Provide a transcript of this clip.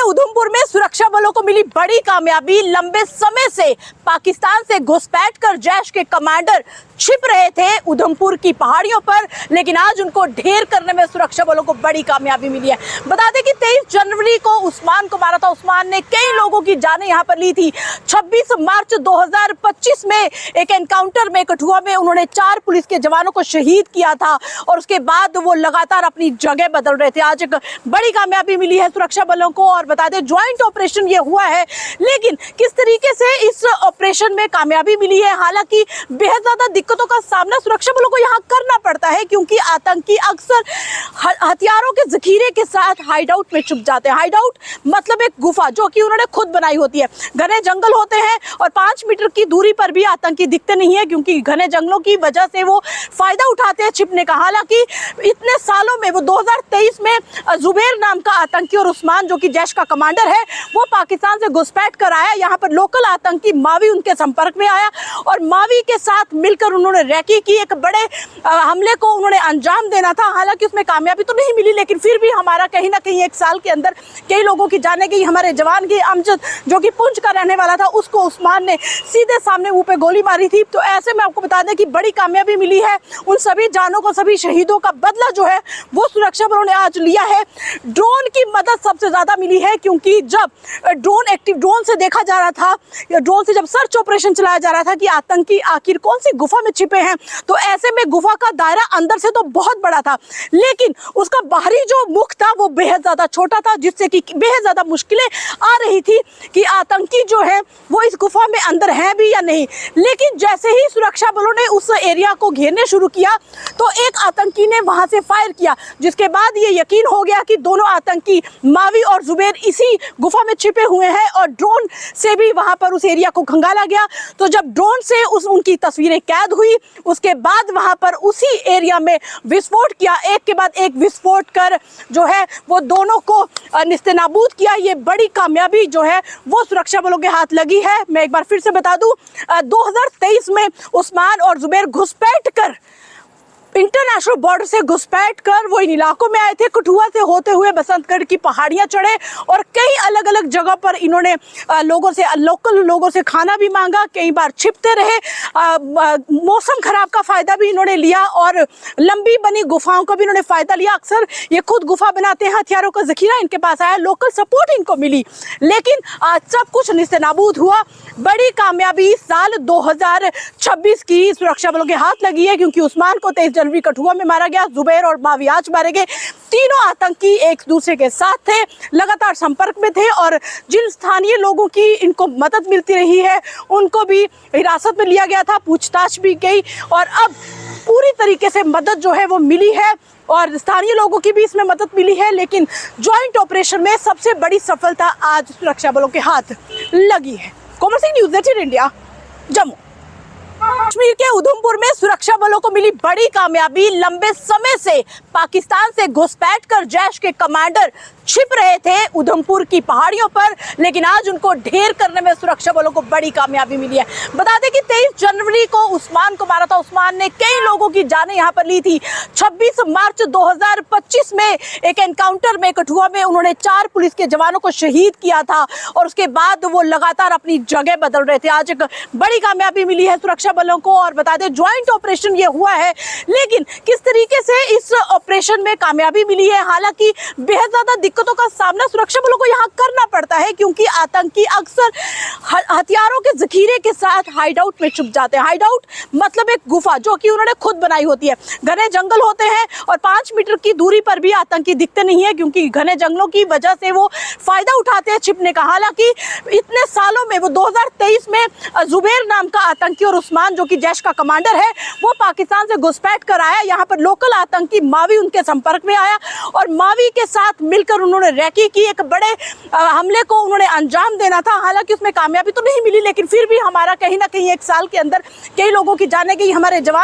उधमपुर में सुरक्षा बलों को मिली बड़ी कामयाबी। लंबे समय से पाकिस्तान से घुसपैठ कर जैश के कमांडर छिप रहे थे उधमपुर की पहाड़ियों पर, लेकिन आज उनको ढेर करने में सुरक्षा बलों को बड़ी कामयाबी मिली है। बता दें कि 23 जनवरी को उस्मान को मारा था। उस्मान ने कई लोगों की जानें यहां पर ली थी। 26 मार्च 2025 में एक एनकाउंटर में कठुआ में उन्होंने 4 पुलिस के जवानों को शहीद किया था और उसके बाद वो लगातार अपनी जगह बदल रहे थे। आज एक बड़ी कामयाबी मिली है सुरक्षा बलों को और बता दें ज्वाइंट ऑपरेशन ये हुआ है, लेकिन किस तरीके से इस ऑपरेशन में कामयाबी मिली है। हालांकि बेहद ज्यादा दिक्कतों का सामना सुरक्षा बलों को यहाँ करना पड़ता है, क्योंकि आतंकी अक्सर हथियारों के जखीरे के साथ हाइड आउट में छुप जाते हैं। हाइड आउट मतलब एक गुफा जो कि उन्होंने खुद बनाई होती है। घने जंगल होते हैं और 5 मीटर की दूरी पर भी आतंकी दिखते नहीं है, क्योंकि घने जंगलों की वजह से वो फायदा उठाते हैं छिपने का। हालांकि इतने सालों में वो 2023 में जुबैर नाम का आतंकी और उस्मान जो कि जैश का कमांडर है वो पाकिस्तान से घुसपैठ कर आया। यहाँ पर लोकल आतंकी मावी उनके संपर्क में आया और मावी के साथ मिलकर उन्होंने रैकी की। एक बड़े हमले को उन्होंने अंजाम देना था। हालांकि उसमें कामयाबी तो नहीं मिली, लेकिन फिर भी हमारा कहीं ना कहीं 1 साल के अंदर कई लोगों की जाने गई। हमारे जवान की अमजद जो कि पुंछ का रहने वाला था, उसको उस्मान ने सीधे सामने मुंह पे गोली मारी थी। तो ऐसे में आपको बता दें कि बड़ी कामयाबी मिली है। उन सभी जानों को, सभी शहीदों का बदला जो है वो सुरक्षा बलों ने आज लिया है। ड्रोन की मदद सबसे ज्यादा मिली है, क्योंकि जब ड्रोन से देखा जा रहा था, ड्रोन से जब सर्च ऑपरेशन चलाया जा रहा था कि आतंकी आखिर कौन सी गुफा में छिपे हैं, तो ऐसे में गुफा का दायरा अंदर से तो बहुत बड़ा था, लेकिन उसका बाहरी जो मुख था वो बेहद ज्यादा छोटा था, जिससे कि बेहद ज्यादा मुश्किलें आ रही थी कि आतंकी जो है वो इस गुफा में अंदर है भी या नहीं। लेकिन जैसे ही सुरक्षा बलों ने उस एरिया को घेरने शुरू किया तो एक आतंकी ने वहां से फायर किया, जिसके बाद ये यकीन हो गया कि दोनों आतंकी मावी और जुबैर इसी गुफा में छिपे हुए हैं और ड्रोन से भी वहां पर उस एरिया को खंगाला गया। तो जब ड्रोन से उनकी तस्वीरें कैद हुई, उसके बाद वहां पर उसी एरिया में विस्फोट किया, एक के बाद एक विस्फोट कर जो है वो दोनों को निस्तेनाबूद किया। ये बड़ी कामयाबी जो है वो सुरक्षा बलों के हाथ लगी है। मैं एक बार फिर से बता दूं, 2023 में उस्मान और जुबैर घुसपैठ कर इंटरनेशनल बॉर्डर से घुसपैठ कर वो इन इलाकों में आए थे। कठुआ से होते हुए बसंतगढ़ की पहाड़ियां चढ़े और कई अलग अलग जगह पर इन्होंने लोकल लोगों से खाना भी मांगा, कई बार छिपते रहे। मौसम खराब का फायदा भी इन्होंने लिया और लंबी बनी गुफाओं का भी इन्होंने फायदा लिया। अक्सर ये खुद गुफा बनाते हैं, हथियारों का जखीरा इनके पास आया, लोकल सपोर्ट इनको मिली, लेकिन आज सब कुछ निस्तेनाबूद हुआ। बड़ी कामयाबी साल 2026 की सुरक्षा बलों के हाथ लगी है, क्योंकि उस्मान को 23 जनवरी कठुआ में मारा गया, जुबैर और मावी आज मारे गए। तीनों आतंकी एक दूसरे के साथ थे, लगातार संपर्क में थे और जिन स्थानीय लोगों की इनको मदद मिलती रही है उनको भी हिरासत में लिया गया था, पूछताछ भी गई और अब पूरी तरीके से मदद जो है वो मिली है और स्थानीय लोगों की भी इसमें मदद मिली है। लेकिन ज्वाइंट ऑपरेशन में सबसे बड़ी सफलता आज सुरक्षा बलों के हाथ लगी है। कोमल सिंह, न्यूज़ 18 इंडिया, जम्मू कश्मीर के उधमपुर में सुरक्षा बलों को मिली बड़ी कामयाबी। लंबे समय से पाकिस्तान से घुसपैठ कर जैश के कमांडर छिप रहे थे उधमपुर की पहाड़ियों पर, लेकिन आज उनको ढेर करने में सुरक्षा बलों को बड़ी कामयाबी मिली है। बता दें कि 23 जनवरी को उस्मान को मारा था। उस्मान ने कई लोगों की जानें यहां पर ली थी। 26 मार्च 2025 में एक एनकाउंटर में कठुआ में उन्होंने 4 पुलिस के जवानों को शहीद किया था और उसके बाद वो लगातार अपनी जगह बदल रहे थे। आज एक बड़ी कामयाबी मिली है सुरक्षा बलों को और बता दें ज्वाइंट ऑपरेशन ये हुआ है, लेकिन किस तरीके से इस ऑपरेशन में कामयाबी मिली है। हालांकि बेहद ज्यादा दिक्कतों का सामना सुरक्षा बलों को यहाँ करना पड़ता है, क्योंकि आतंकी अक्सर हथियारों के जखीरे के साथ हाइड आउट में छुप जाते हैं। हाइड आउट मतलब एक गुफा जो कि उन्होंने खुद बनाई होती है। घने जंगल होते हैं और 5 मीटर की दूरी पर भी आतंकी दिखते नहीं है, क्योंकि घने जंगलों की वजह से वो फायदा उठाते हैं छिपने का। हालांकि इतने सालों में वो 2023 में जुबैर नाम का आतंकी और उस्मान जो कि जैश का कमांडर है वो पाकिस्तान से घुसपैठ कर आया। यहाँ पर लोकल आतंकी मावी उनके संपर्क में आया और मावी के साथ मिलकर उन्होंने रैकी की। एक बड़े हमले को उन्होंने अंजाम देना था। हालांकि उसमें कामयाबी तो नहीं मिली, लेकिन फिर भी हमारा कहीं ना कहीं 1 साल के अंदर कई लोगों की जाने गई। हमारे जवान